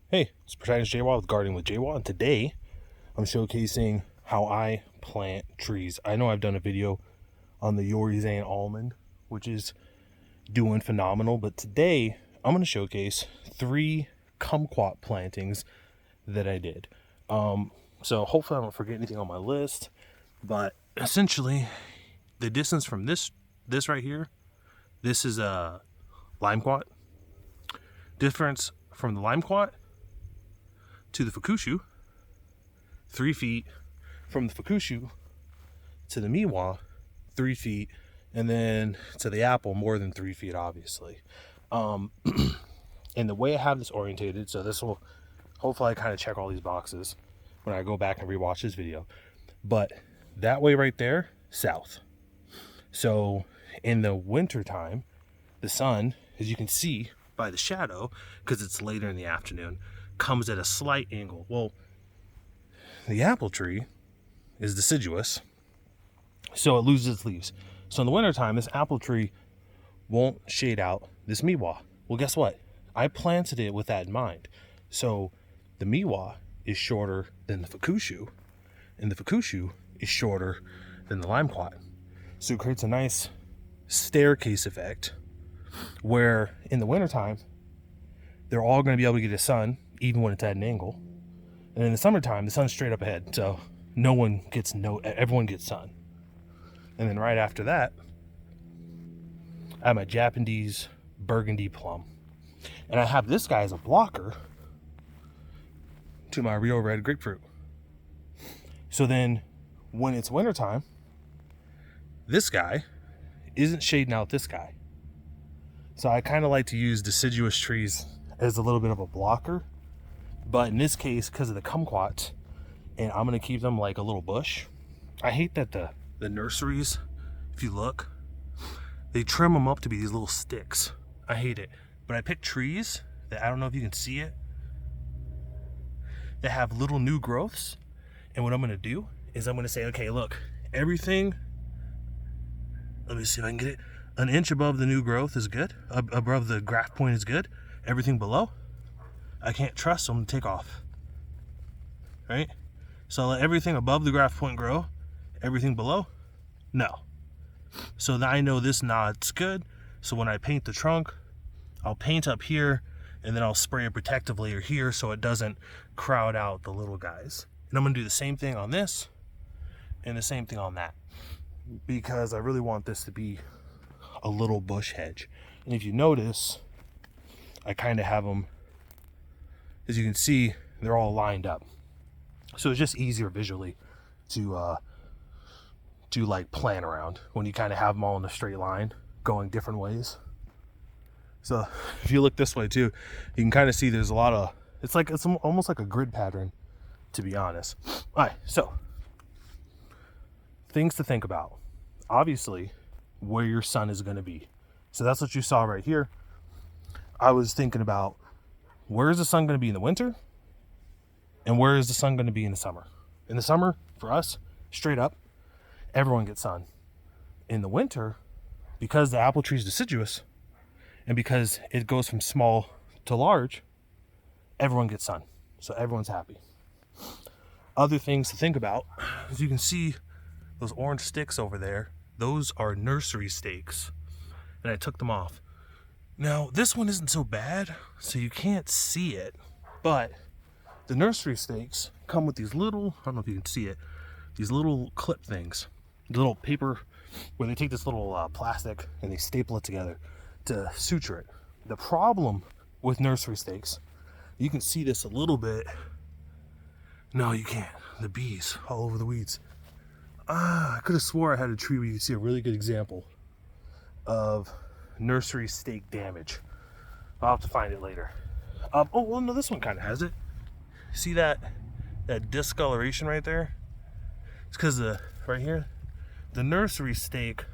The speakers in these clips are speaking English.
Hey, it's Protagonist JWA with Gardening with JWA, and today I'm showcasing how I plant trees. I know I've done a video on the Yorizane almond, which is doing phenomenal, but today I'm going to showcase 3 kumquat plantings that I did. So hopefully I don't forget anything on my list, but essentially the distance from this right here, this is a Limequat. Difference from the Limequat to the Fukushu, 3 feet. From the Fukushu to the Meiwa, 3 feet. And then to the apple, more than 3 feet, obviously. And the way I have this orientated, so this will hopefully I kind of check all these boxes when I go back and rewatch this video. But that way right there, south. So in the winter time, the sun, as you can see by the shadow, because it's later in the afternoon, comes at a slight angle. Well, the apple tree is deciduous, so it loses its leaves. So in the wintertime, this apple tree won't shade out this Meiwa. Well, guess what? I planted it with that in mind. So the Meiwa is shorter than the Fukushu, and the Fukushu is shorter than the Limequat. So it creates a nice staircase effect where in the wintertime, they're all going to be able to get the sun, even when it's at an angle. And in the summertime, the sun's straight up ahead, so everyone gets sun. And then right after that, I have my Japanese burgundy plum. And I have this guy as a blocker to my Rio Red grapefruit. So then when it's wintertime, this guy isn't shading out this guy. So I kind of like to use deciduous trees as a little bit of a blocker. But in this case, because of the kumquats, and I'm going to keep them like a little bush. I hate that the nurseries, if you look, they trim them up to be these little sticks. I hate it. But I picked trees that, I don't know if you can see it, that have little new growths. And what I'm going to do is I'm going to say, okay, look, everything, let me see if I can get it. An inch above the new growth is good. Above the graft point is good. Everything below, I can't trust them to take off. Right? So I'll let everything above the graft point grow. Everything below, no. So that I know this knot's good. So when I paint the trunk, I'll paint up here and then I'll spray it protectively or here so it doesn't crowd out the little guys. And I'm going to do the same thing on this and the same thing on that, because I really want this to be a little bush hedge. And if you notice, I kind of have them, as you can see, they're all lined up. So it's just easier visually to like plan around when you kind of have them all in a straight line going different ways. So if you look this way too, you can kind of see there's a lot of, it's almost like a grid pattern, to be honest. All right, so things to think about. Obviously, where your sun is going to be. So that's what you saw right here. I was thinking about, where is the sun going to be in the winter? And where is the sun going to be in the summer? In the summer, for us, straight up, everyone gets sun. In the winter, because the apple tree is deciduous, and because it goes from small to large, everyone gets sun. So everyone's happy. Other things to think about, as you can see, those orange sticks over there, those are nursery stakes. And I took them off. Now, this one isn't so bad, so you can't see it, but the nursery stakes come with these little, I don't know if you can see it, these little clip things, little paper, where they take this little plastic and they staple it together to suture it. The problem with nursery stakes, you can see this a little bit. No, you can't. The bees all over the weeds. I could have swore I had a tree where you could see a really good example of nursery stake damage. I'll have to find it later. Oh, well, no, this one kind of has it. See that discoloration right there? It's because right here, the nursery stake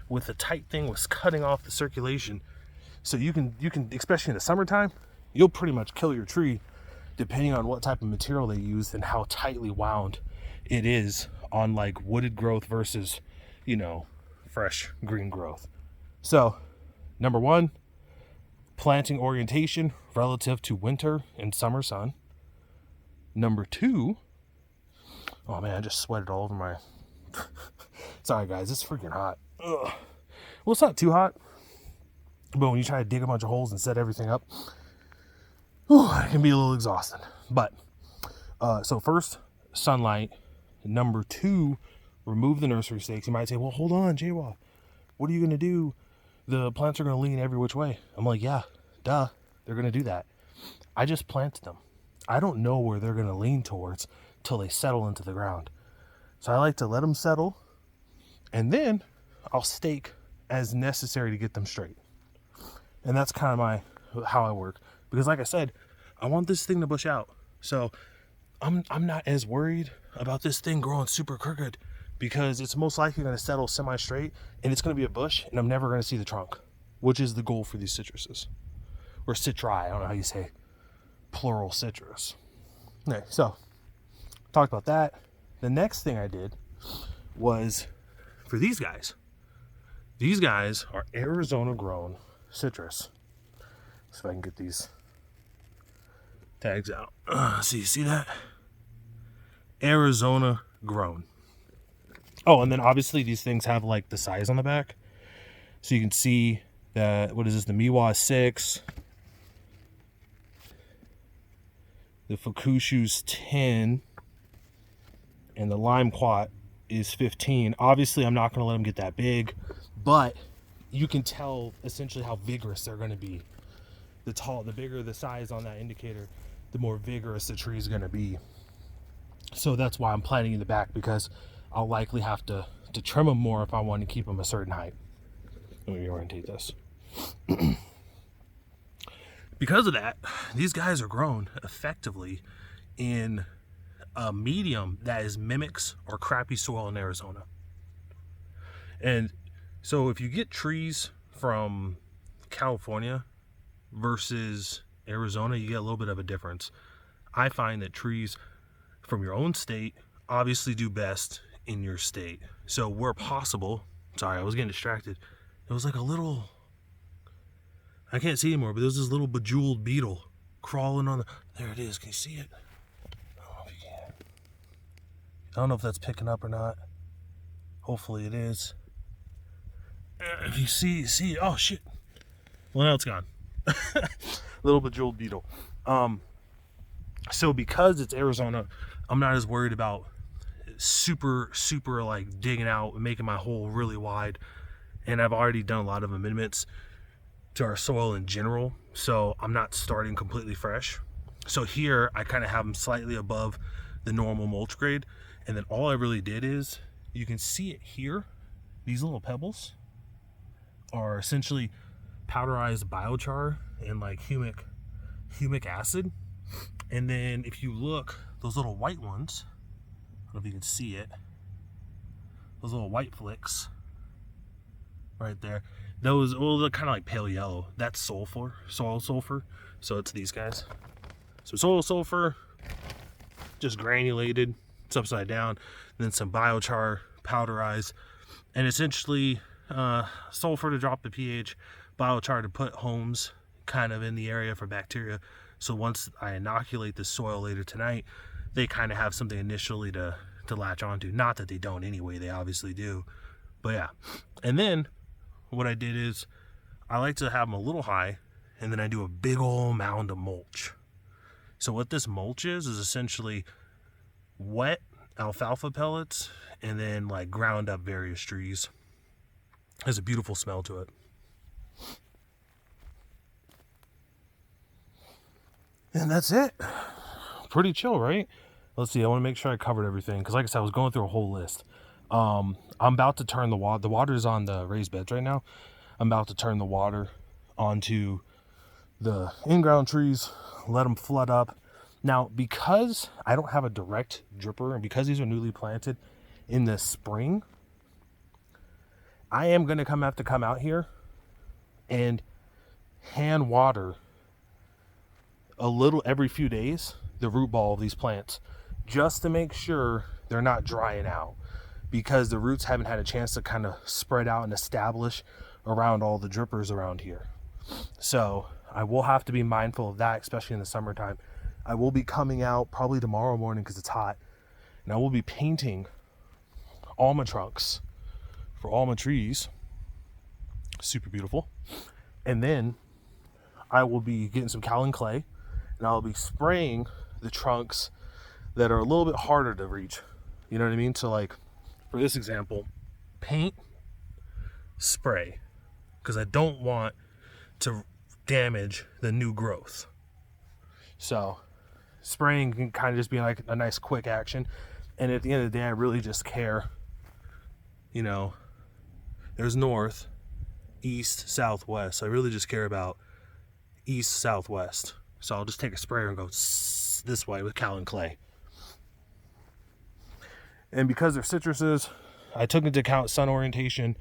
with the tight thing was cutting off the circulation. So you can, especially in the summertime, you'll pretty much kill your tree depending on what type of material they use and how tightly wound it is on like wooded growth versus, fresh green growth. So, number one, planting orientation, relative to winter and summer sun. Number 2, oh man, I just sweated all over my... Sorry guys, it's freaking hot. Ugh. Well, it's not too hot, but when you try to dig a bunch of holes and set everything up, it can be a little exhausting. But, so first, sunlight. Number 2, remove the nursery stakes. You might say, well, hold on, Jaywa, what are you going to do? The plants are going to lean every which way. I'm like, yeah, duh, they're going to do that. I just planted them. I don't know where they're going to lean towards till they settle into the ground. So I like to let them settle, and then I'll stake as necessary to get them straight. And that's kind of how I work. Because like I said, I want this thing to bush out. So I'm not as worried about this thing growing super crooked, because it's most likely going to settle semi-straight, and it's going to be a bush, and I'm never going to see the trunk, which is the goal for these citruses. Or citri, I don't know how you say plural citrus. Okay, so talked about that. The next thing I did was for these guys. These guys are Arizona grown citrus. So if I can get these tags out. See that? Arizona grown. Oh, and then obviously these things have like the size on the back. So you can see that, what is this? The Meiwa 6. The Fukushu's 10. And the Limequat is 15. Obviously, I'm not going to let them get that big, but you can tell essentially how vigorous they're going to be. The bigger the size on that indicator, the more vigorous the tree is going to be. So that's why I'm planting in the back, because I'll likely have to trim them more if I want to keep them a certain height. Let me orientate this. Because of that, these guys are grown effectively in a medium that is mimics or crappy soil in Arizona. And so if you get trees from California versus Arizona, you get a little bit of a difference. I find that trees from your own state obviously do best in your state. So where possible, sorry, I was getting distracted. It was like a little, I can't see anymore, but there's this little bejeweled beetle crawling on the, there it is, can you see it? I don't know if you can. I don't know if that's picking up or not. Hopefully it is. If you see, oh shit. Well, now it's gone. Little bejeweled beetle. So because it's Arizona, I'm not as worried about super like digging out and making my hole really wide. And I've already done a lot of amendments to our soil in general, so I'm not starting completely fresh. So here I kind of have them slightly above the normal mulch grade, and then all I really did is, you can see it here, these little pebbles are essentially powderized biochar and like humic acid. And then if you look, those little white ones, I don't know if you can see it, those little white flicks right there, those, well, they're kind of like pale yellow. That's soil sulfur. So it's these guys. So soil sulfur, just granulated, it's upside down, and then some biochar powderized, and essentially sulfur to drop the pH, biochar to put homes kind of in the area for bacteria. So once I inoculate the soil later tonight, they kind of have something initially to latch onto. Not that they don't anyway, they obviously do. But yeah. And then what I did is, I like to have them a little high, and then I do a big old mound of mulch. So what this mulch is essentially wet alfalfa pellets and then like ground up various trees. Has a beautiful smell to it. And that's it. Pretty chill, right? Let's see, I want to make sure I covered everything, because like I said, I was going through a whole list. I'm about to turn the water is on the raised beds right now. I'm about to turn the water onto the in-ground trees, let them flood up. Now, because I don't have a direct dripper, and because these are newly planted in the spring, I am going to have to come out here and hand water a little every few days, the root ball of these plants, just to make sure they're not drying out, because the roots haven't had a chance to kind of spread out and establish around all the drippers around here. So I will have to be mindful of that, especially in the summertime. I will be coming out probably tomorrow morning because it's hot, and I will be painting all my trunks for all my trees. Super beautiful. And then I will be getting some Callan clay, and I'll be spraying the trunks that are a little bit harder to reach. You know what I mean? So like for this example, paint, spray, because I don't want to damage the new growth. So spraying can kind of just be like a nice quick action. And at the end of the day, I really just care, you know, there's north, east, southwest. So I really just care about east, southwest. So I'll just take a sprayer and go this way with Callan clay. And because they're citruses, I took into account sun orientation,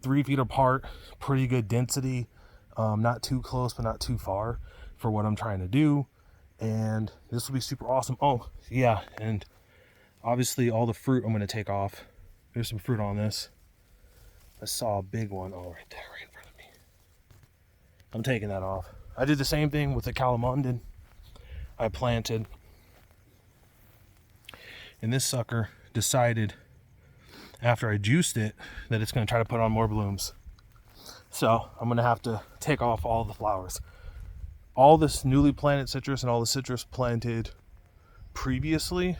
3 feet apart, pretty good density, not too close but not too far for what I'm trying to do. And this will be super awesome. Oh yeah, and obviously all the fruit I'm going to take off. There's some fruit on this. I saw a big one. Oh, right there, right in front of me. I'm taking that off. I did the same thing with the calamondin I planted. And this sucker decided after I juiced it that it's going to try to put on more blooms. So I'm going to have to take off all the flowers. All this newly planted citrus and all the citrus planted previously,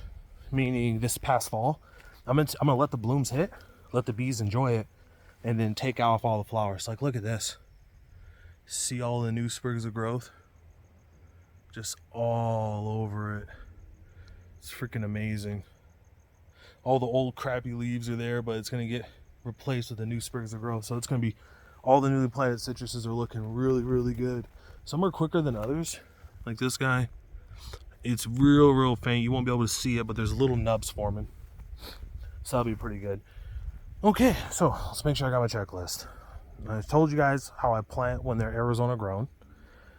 meaning this past fall, I'm gonna let the blooms hit, let the bees enjoy it, and then take off all the flowers. Like, look at this. See all the new sprigs of growth? Just all over it. It's freaking amazing. All the old crappy leaves are there, but it's gonna get replaced with the new sprigs of growth. So it's gonna be, all the newly planted citruses are looking really, really good. Some are quicker than others, like this guy. It's real faint. You won't be able to see it, but there's little nubs forming. So that'll be pretty good. Okay, so let's make sure I got my checklist. I told you guys how I plant when they're Arizona grown.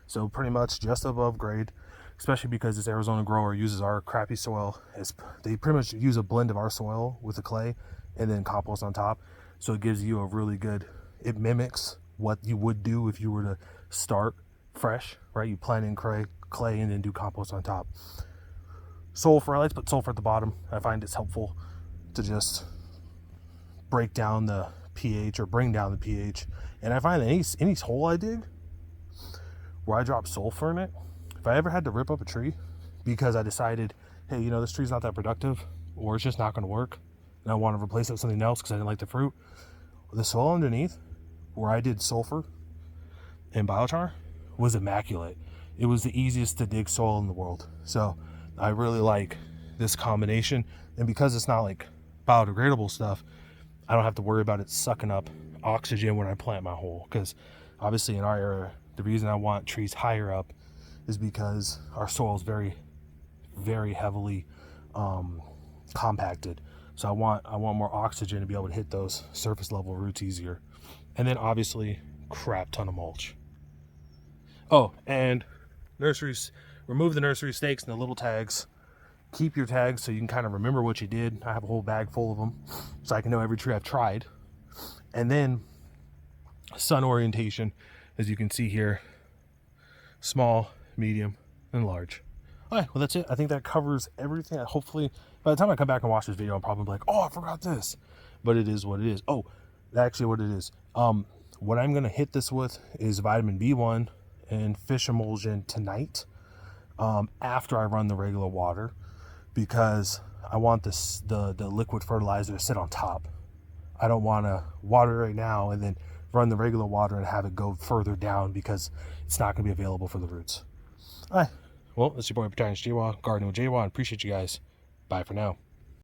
So pretty much just above grade, especially because this Arizona grower uses our crappy soil. They pretty much use a blend of our soil with the clay and then compost on top. So it gives you a really good, it mimics what you would do if you were to start fresh, right? You plant in clay and then do compost on top. Sulfur, I like to put sulfur at the bottom. I find it's helpful to just break down the pH or bring down the pH. And I find that any hole I dig where I drop sulfur in it, if I ever had to rip up a tree because I decided, hey, you know, this tree's not that productive or it's just not going to work and I want to replace it with something else because I didn't like the fruit, the soil underneath where I did sulfur and biochar was immaculate. It was the easiest to dig soil in the world. So I really like this combination. And because it's not like biodegradable stuff, I don't have to worry about it sucking up oxygen when I plant my hole. Because obviously in our area, the reason I want trees higher up is because our soil is very, very heavily compacted. So I want more oxygen to be able to hit those surface level roots easier. And then obviously crap ton of mulch. Oh, and nurseries, remove the nursery stakes and the little tags. Keep your tags so you can kind of remember what you did. I have a whole bag full of them so I can know every tree I've tried. And then sun orientation, as you can see here, small, medium, and large. All right, well, that's it. I think that covers everything. Hopefully, by the time I come back and watch this video, I'm probably like, oh, I forgot this. But it is what it is. Oh, actually what it is. What I'm going to hit this with is vitamin B1 and fish emulsion tonight after I run the regular water, because I want the liquid fertilizer to sit on top. I don't want to water right now and then run the regular water and have it go further down because it's not going to be available for the roots. All right, well, that's your boy Protagonist Jaywa, gardening with Jaywa. I appreciate you guys. Bye for now.